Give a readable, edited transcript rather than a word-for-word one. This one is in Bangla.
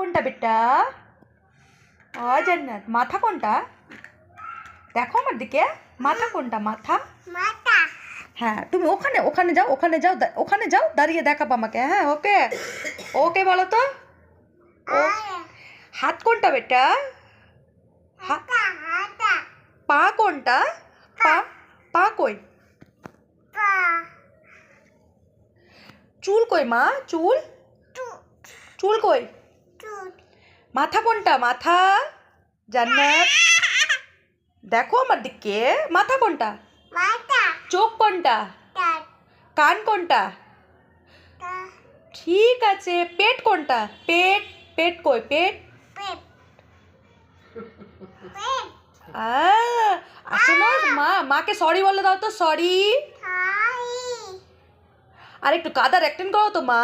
কোনটা বেটা? জান্নাত মাথা কোনটা? দেখো আমার দিকে, মাথা কোনটা? মাথা হ্যাঁ, তুমি ওখানে ওখানে যাও, ওখানে যাও, দাঁড়িয়ে দেখাবো আমাকে। হ্যাঁ, ওকে ওকে বলো তো। হাত কোনটা বেটা? পা কোনটা? পা পা কই? চুল কই মা? চুল চুল কই? মাথা কোনটা? মাথা জান্নাত দেখো আমার দিকে, মাথা কোনটা? চোখ কোনটা? কান কোনটা? ঠিক আছে, পেট কোনটা? পেট পেট কই? পেট আসো না মাকে সরি বলে দাও তো, সরি। আর একটু কাদার অ্যাক্টিং করো তো মা।